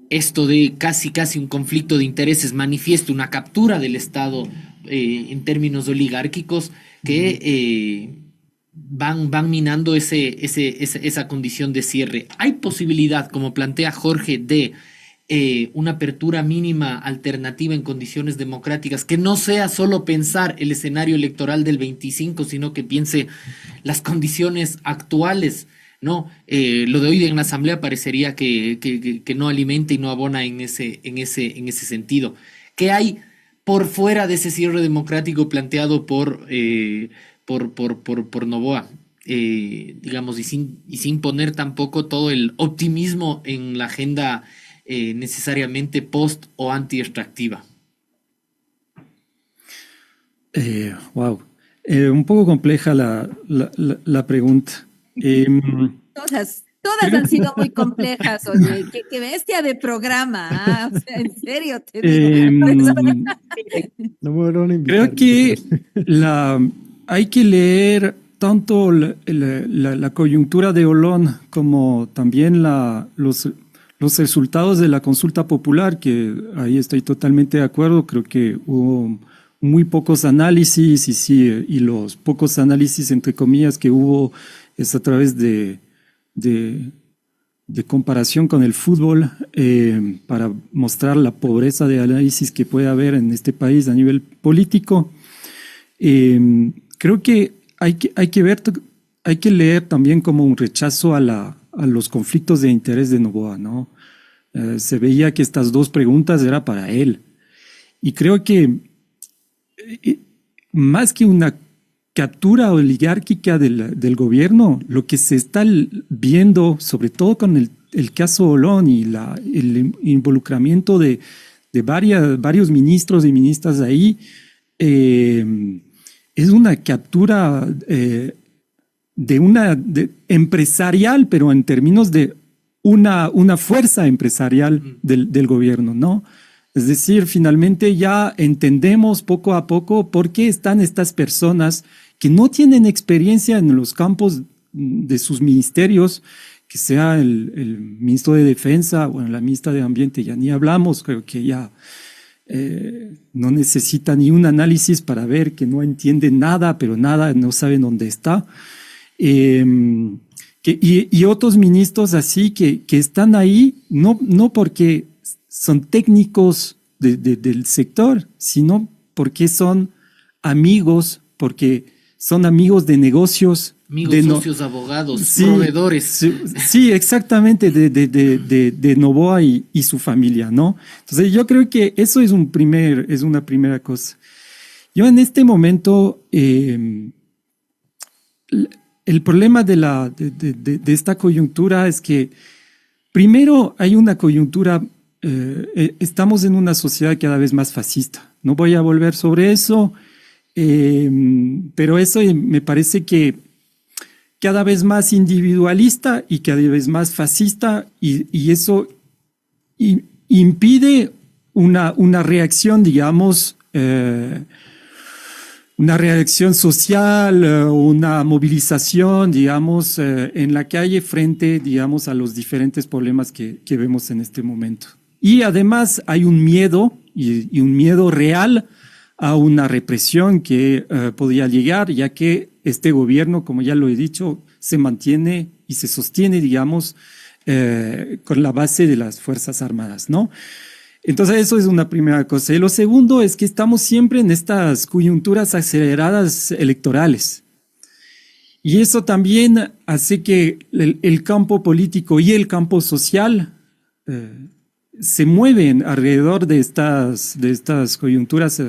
esto de casi un conflicto de intereses manifiesto, una captura del Estado en términos oligárquicos que van minando esa condición de cierre. Hay posibilidad, como plantea Jorge, de una apertura mínima alternativa en condiciones democráticas, que no sea solo pensar el escenario electoral del 25, sino que piense las condiciones actuales, ¿no? Lo de hoy en la Asamblea parecería que no alimenta y no abona en ese sentido. ¿Qué hay por fuera de ese cierre democrático planteado por Noboa? Digamos, y sin poner tampoco todo el optimismo en la agenda necesariamente post o anti-extractiva. Wow. Un poco compleja la pregunta. Todas han sido muy complejas, oye, qué bestia de programa, o sea, en serio te digo. No me vuelvan a invitar. Creo que hay que leer tanto la coyuntura de Olón como también los resultados de la consulta popular, que ahí estoy totalmente de acuerdo. Creo que hubo muy pocos análisis y los pocos análisis, entre comillas, que hubo es a través de comparación con el fútbol para mostrar la pobreza de análisis que puede haber en este país a nivel político. Creo que hay que leer también como un rechazo a los conflictos de interés de Noboa, ¿no? Se veía que estas dos preguntas eran para él. Y creo que más que una captura oligárquica del gobierno, lo que se está viendo, sobre todo con el caso Olón y el involucramiento de varios ministros y ministras ahí, es una captura empresarial, pero en términos de una fuerza empresarial del gobierno, ¿no? Es decir, finalmente ya entendemos poco a poco por qué están estas personas que no tienen experiencia en los campos de sus ministerios, que sea el ministro de Defensa, bueno, la ministra de Ambiente, ya ni hablamos, creo que ya no necesita ni un análisis para ver que no entiende nada, pero nada, no saben dónde está. Y otros ministros así que están ahí, no porque son técnicos del sector, sino porque son amigos, porque son amigos de negocios. Amigos, socios, abogados, sí, proveedores. Sí, exactamente, de Noboa y su familia, ¿no? Entonces yo creo que eso es una primera cosa. Yo en este momento, el problema de esta coyuntura es que primero hay una coyuntura. Estamos en una sociedad cada vez más fascista. No voy a volver sobre eso, pero eso me parece que cada vez más individualista y cada vez más fascista, y eso impide una reacción, digamos, una reacción social, una movilización, digamos, en la calle frente, digamos, a los diferentes problemas que vemos en este momento. Y además hay un miedo, y un miedo real a una represión que podría llegar, ya que este gobierno, como ya lo he dicho, se mantiene y se sostiene, digamos, con la base de las Fuerzas Armadas, ¿no? Entonces eso es una primera cosa. Y lo segundo es que estamos siempre en estas coyunturas aceleradas electorales. Y eso también hace que el campo político y el campo social se mueven alrededor de estas coyunturas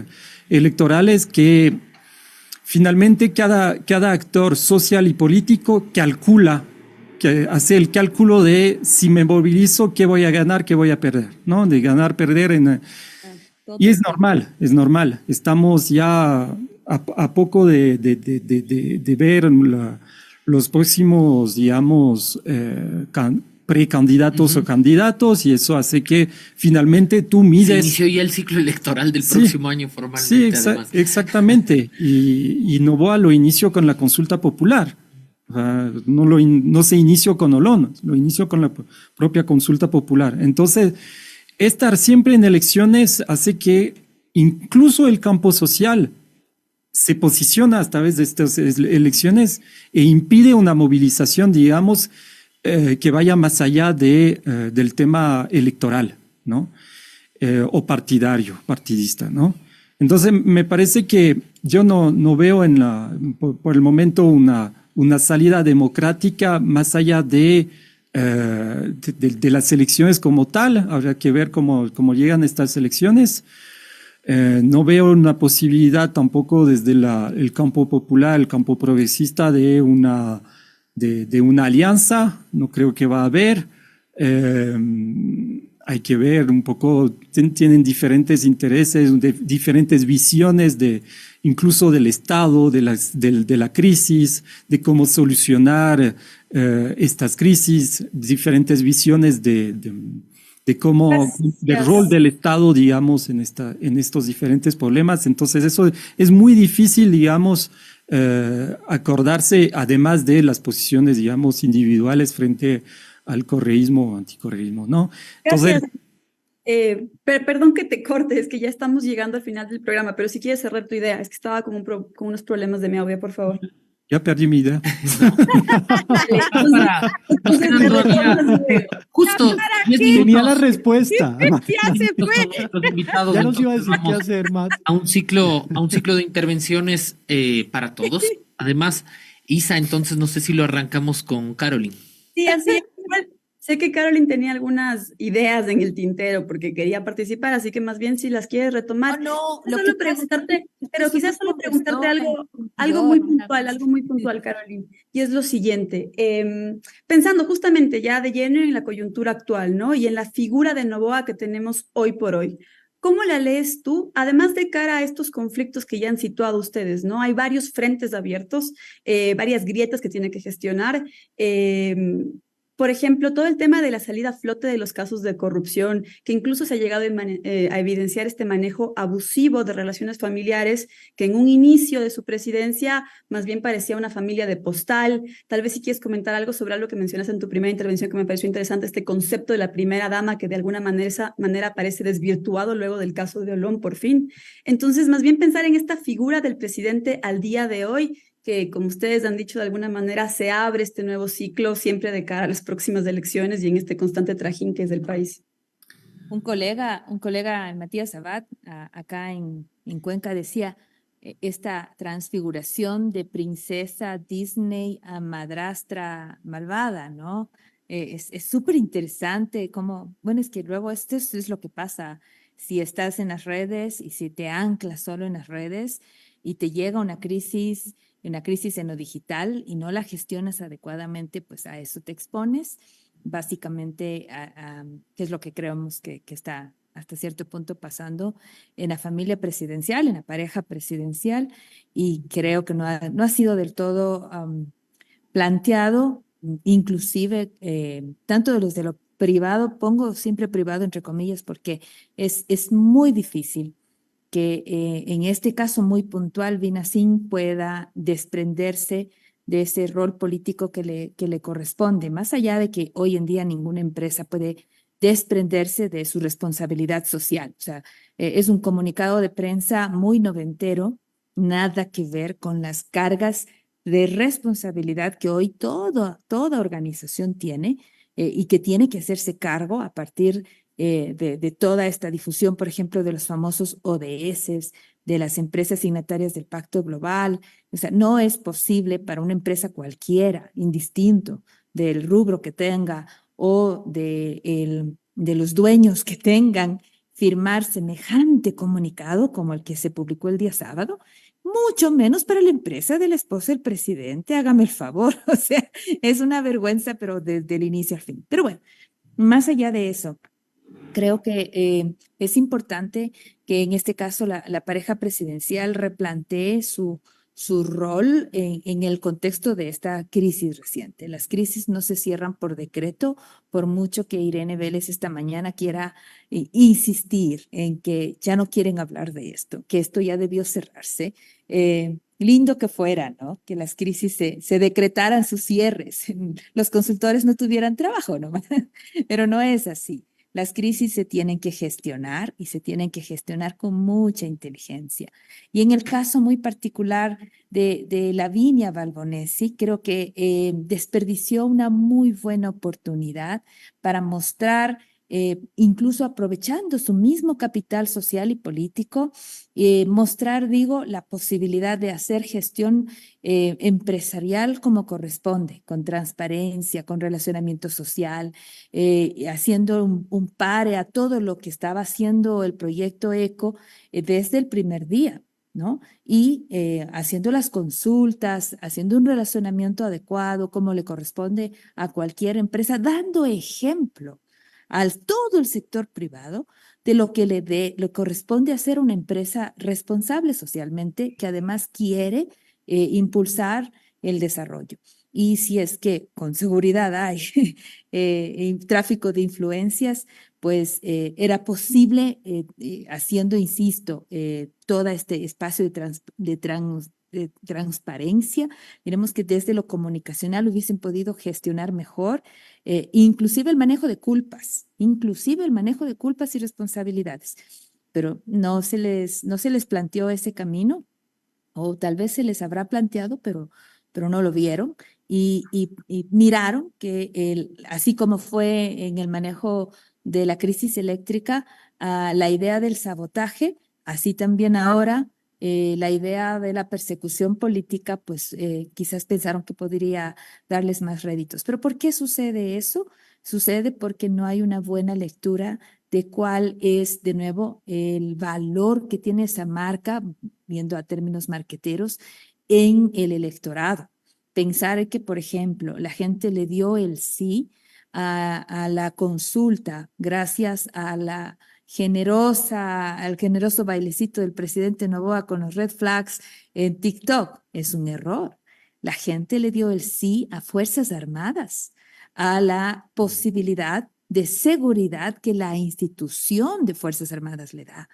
electorales que finalmente cada actor social y político calcula, que hace el cálculo de si me movilizo, qué voy a ganar, qué voy a perder, ¿no? De ganar, perder Y es normal. Estamos ya a poco de ver los próximos, digamos, precandidatos o candidatos, y eso hace que finalmente tú Se mides. inició ya el ciclo electoral del Sí, próximo año formalmente, Sí, además. exactamente. Y Novoa lo inició con la consulta popular. O sea, no se inició con Olón, lo inició con la propia consulta popular. Entonces, estar siempre en elecciones hace que incluso el campo social se posiciona a través de estas elecciones e impide una movilización, digamos, que vaya más allá del tema electoral, ¿no? O partidista, ¿no? Entonces, me parece que yo no veo por el momento una salida democrática más allá de las elecciones como tal. Habrá que ver cómo llegan estas elecciones. No veo una posibilidad tampoco desde el campo popular, el campo progresista de una alianza. No creo que va a haber. Hay que ver un poco, tienen diferentes intereses, diferentes visiones incluso del Estado, de la crisis, de cómo solucionar estas crisis, diferentes visiones de cómo, del rol del Estado, digamos, en estos diferentes problemas. Entonces, eso es muy difícil, digamos, acordarse, además de las posiciones, digamos, individuales frente al correísmo o anticorreísmo, ¿no? Entonces, perdón que te corte, es que ya estamos llegando al final del programa, pero si quieres cerrar tu idea, es que estaba con unos problemas de mi audio, por favor. ya perdí mi idea. Nos quedan todavía justo 10 Tenía minutos. la respuesta. Ya se fue. Los invitados, Ya nos iba a decir entonces, qué hacer, Matt. a un ciclo de intervenciones para todos. Además, Isa, entonces no sé si lo arrancamos con Caroline. Sí, así es. Igual, sé que Caroline tenía algunas ideas en el tintero porque quería participar, así que más bien si las quieres retomar. Solo preguntarte, pero quizás solo preguntarte algo muy puntual, Caroline, y es lo siguiente, pensando justamente ya de lleno en la coyuntura actual, ¿no? Y en la figura de Novoa que tenemos hoy por hoy. ¿Cómo la lees tú? Además de cara a estos conflictos que ya han situado ustedes, ¿no? Hay varios frentes abiertos, varias grietas que tiene que gestionar. Por ejemplo, todo el tema de la salida a flote de los casos de corrupción, que incluso se ha llegado a evidenciar este manejo abusivo de relaciones familiares, que en un inicio de su presidencia más bien parecía una familia de postal. Tal vez si quieres comentar algo sobre algo que mencionaste en tu primera intervención, que me pareció interesante, este concepto de la primera dama, que de alguna manera parece desvirtuado luego del caso de Olón, por fin. Entonces, más bien pensar en esta figura del presidente al día de hoy, que, como ustedes han dicho, de alguna manera se abre este nuevo ciclo siempre de cara a las próximas elecciones y en este constante trajín que es el país. Un colega, Matías Abad, acá en Cuenca, decía esta transfiguración de princesa Disney a madrastra malvada, ¿no? Es súper interesante cómo, bueno, es que luego esto es lo que pasa si estás en las redes y si te anclas solo en las redes y te llega una crisis en lo digital y no la gestionas adecuadamente, pues a eso te expones. Básicamente, ¿qué es lo que creemos que está hasta cierto punto pasando en la familia presidencial, en la pareja presidencial? Y creo que no ha sido del todo planteado, inclusive tanto de los de lo privado, pongo siempre privado entre comillas, porque es muy difícil que en este caso muy puntual Vinasín pueda desprenderse de ese rol político que le corresponde, más allá de que hoy en día ninguna empresa puede desprenderse de su responsabilidad social. O sea, es un comunicado de prensa muy noventero, nada que ver con las cargas de responsabilidad que hoy toda organización tiene y que tiene que hacerse cargo a partir de toda esta difusión, por ejemplo, de los famosos ODS, de las empresas signatarias del Pacto Global. O sea, no es posible para una empresa cualquiera, indistinto del rubro que tenga o de los dueños que tengan, firmar semejante comunicado como el que se publicó el día sábado, mucho menos para la empresa de la esposa del presidente, hágame el favor. O sea, es una vergüenza, pero desde el inicio al fin. Pero bueno, más allá de eso, Creo que es importante que en este caso la pareja presidencial replantee su rol en el contexto de esta crisis reciente. Las crisis no se cierran por decreto, por mucho que Irene Vélez esta mañana quiera insistir en que ya no quieren hablar de esto, que esto ya debió cerrarse. Lindo que fuera, ¿no? Que las crisis se decretaran sus cierres, los consultores no tuvieran trabajo, ¿no? Pero no es así. Las crisis se tienen que gestionar y se tienen que gestionar con mucha inteligencia. Y en el caso muy particular de Lavinia Balbonesi, creo que desperdició una muy buena oportunidad para mostrar, incluso aprovechando su mismo capital social y político, mostrar, digo, la posibilidad de hacer gestión empresarial como corresponde, con transparencia, con relacionamiento social, haciendo un pare a todo lo que estaba haciendo el proyecto ECO desde el primer día, ¿no? Y haciendo las consultas, haciendo un relacionamiento adecuado como le corresponde a cualquier empresa, dando ejemplo a todo el sector privado de lo que le corresponde hacer una empresa responsable socialmente, que además quiere impulsar el desarrollo. Y si es que con seguridad hay tráfico de influencias, pues era posible, haciendo, insisto, todo este espacio de transparencia, diremos que desde lo comunicacional hubiesen podido gestionar mejor, inclusive el manejo de culpas y responsabilidades, pero no se les planteó ese camino, o tal vez se les habrá planteado, pero no lo vieron y miraron que así como fue en el manejo de la crisis eléctrica, la idea del sabotaje, así también ahora la idea de la persecución política, pues quizás pensaron que podría darles más réditos. ¿Pero por qué sucede eso? Sucede porque no hay una buena lectura de cuál es, de nuevo, el valor que tiene esa marca, viendo a términos marqueteros, en el electorado. Pensar que, por ejemplo, la gente le dio el sí a la consulta gracias a al generoso bailecito del presidente Noboa con los red flags en TikTok, es un error. La gente le dio el sí a Fuerzas Armadas, a la posibilidad de seguridad que la institución de Fuerzas Armadas le da.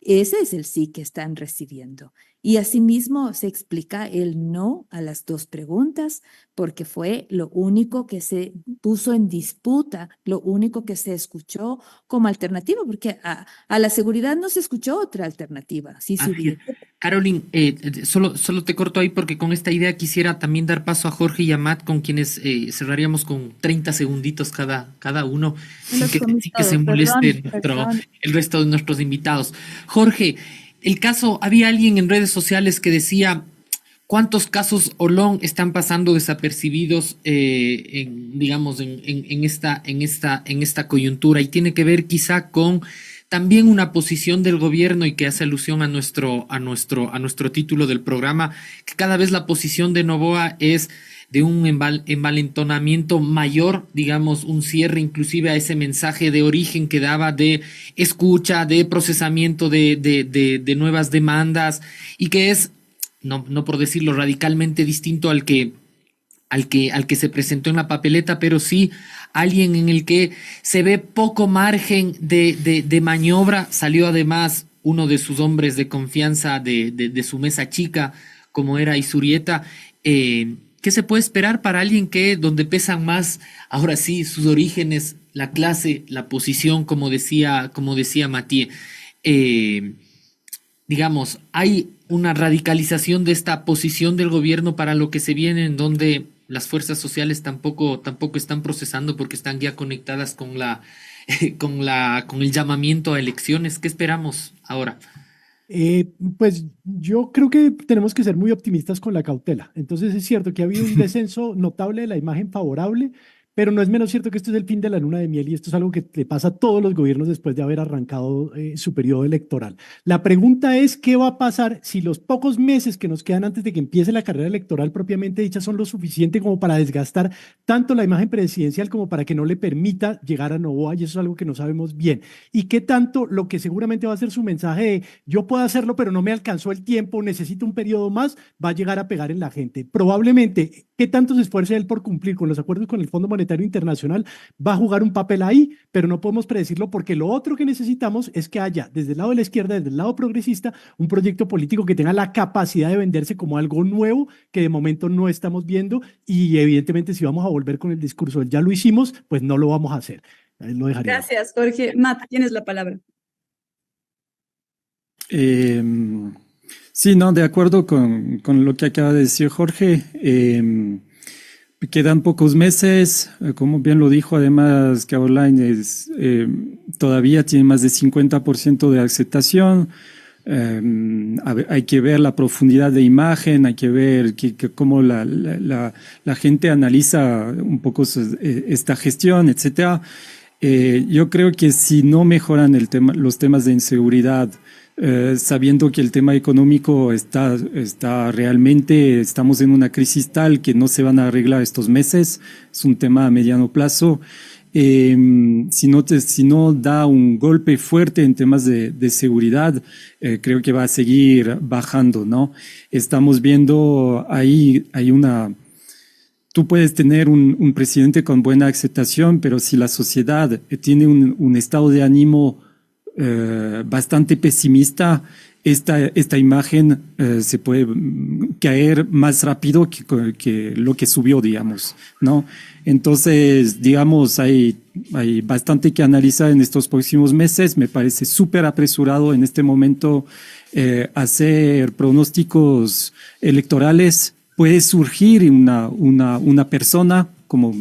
Ese es el sí que están recibiendo. Y asimismo se explica el no a las dos preguntas, porque fue lo único que se puso en disputa, lo único que se escuchó como alternativa, porque a la seguridad no se escuchó otra alternativa. Sí, Caroline, solo te corto ahí porque con esta idea quisiera también dar paso a Jorge y a Matt, con quienes cerraríamos con 30 segunditos cada uno, sin que se moleste el resto de nuestros invitados. Jorge, había alguien en redes sociales que decía: ¿cuántos casos Olón están pasando desapercibidos en esta coyuntura? Y tiene que ver quizá con también una posición del gobierno, y que hace alusión a nuestro título del programa, que cada vez la posición de Noboa es de un envalentonamiento mayor, digamos, un cierre inclusive a ese mensaje de origen que daba de escucha, de procesamiento de nuevas demandas, y que es, no por decirlo, radicalmente distinto al que se presentó en la papeleta, pero sí alguien en el que se ve poco margen de maniobra. Salió además uno de sus hombres de confianza de su mesa chica, como era Izurieta. ¿Qué se puede esperar para alguien donde pesan más, ahora sí, sus orígenes, la clase, la posición, como decía Mathieu? Digamos, hay una radicalización de esta posición del gobierno para lo que se viene, en donde las fuerzas sociales tampoco están procesando, porque están ya conectadas con el llamamiento a elecciones. ¿Qué esperamos ahora? Pues yo creo que tenemos que ser muy optimistas con la cautela. Entonces es cierto que ha habido un descenso notable de la imagen favorable, pero no es menos cierto que esto es el fin de la luna de miel y esto es algo que le pasa a todos los gobiernos después de haber arrancado su periodo electoral. La pregunta es, ¿qué va a pasar si los pocos meses que nos quedan antes de que empiece la carrera electoral propiamente dicha son lo suficiente como para desgastar tanto la imagen presidencial como para que no le permita llegar a Noboa? Y eso es algo que no sabemos bien. ¿Y qué tanto lo que seguramente va a ser su mensaje de yo puedo hacerlo, pero no me alcanzó el tiempo, necesito un periodo más, va a llegar a pegar en la gente? Probablemente, ¿qué tanto se esfuerce él por cumplir con los acuerdos con el Fondo Monetario Internacional? Va a jugar un papel ahí, pero no podemos predecirlo porque lo otro que necesitamos es que haya desde el lado de la izquierda, desde el lado progresista, un proyecto político que tenga la capacidad de venderse como algo nuevo que de momento no estamos viendo, y evidentemente si vamos a volver con el discurso del ya lo hicimos, pues no lo vamos a hacer. Ahí lo dejaría. Gracias, Jorge. Matt, tienes la palabra. Sí, no, de acuerdo con lo que acaba de decir Jorge. Quedan pocos meses, como bien lo dijo, además Caroline todavía tiene más de 50% de aceptación. Hay que ver la profundidad de imagen, hay que ver cómo la gente analiza un poco esta gestión, etcétera. Yo creo que si no mejoran los temas de inseguridad, sabiendo que el tema económico está realmente, estamos en una crisis tal que no se van a arreglar estos meses, es un tema a mediano plazo. Si no da un golpe fuerte en temas de seguridad, creo que va a seguir bajando, ¿no? Estamos viendo ahí, tú puedes tener un presidente con buena aceptación, pero si la sociedad tiene un estado de ánimo bastante pesimista, esta imagen se puede caer más rápido que lo que subió, digamos, ¿no? Entonces, digamos, hay bastante que analizar en estos próximos meses. Me parece súper apresurado en este momento hacer pronósticos electorales. Puede surgir una persona, como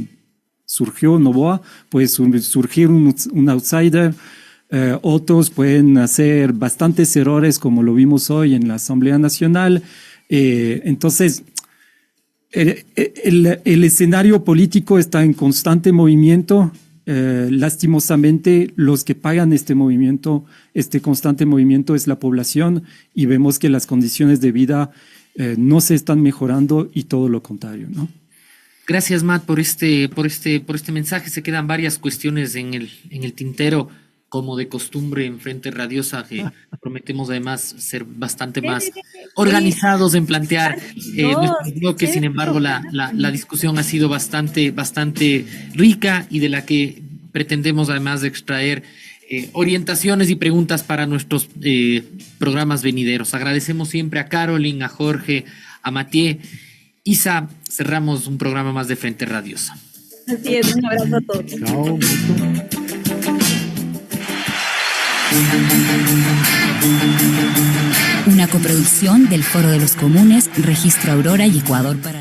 surgió Noboa, puede surgir un outsider. Otros pueden hacer bastantes errores, como lo vimos hoy en la Asamblea Nacional. Entonces, el escenario político está en constante movimiento. Lastimosamente, los que pagan este constante movimiento es la población, y vemos que las condiciones de vida no se están mejorando y todo lo contrario, ¿no? Gracias, Matt, por este mensaje. Se quedan varias cuestiones en el tintero, como de costumbre en Frente Radiosa, que prometemos además ser bastante más organizados en plantear nuestros bloques. Sin embargo, la discusión ha sido bastante rica, y de la que pretendemos además de extraer orientaciones y preguntas para nuestros programas venideros. Agradecemos siempre a Caroline, a Jorge, a Mathieu. Isa, cerramos un programa más de Frente Radiosa. Así es, un abrazo a todos. Chao. Una coproducción del Foro de los Comunes, Registro Aurora y Ecuador para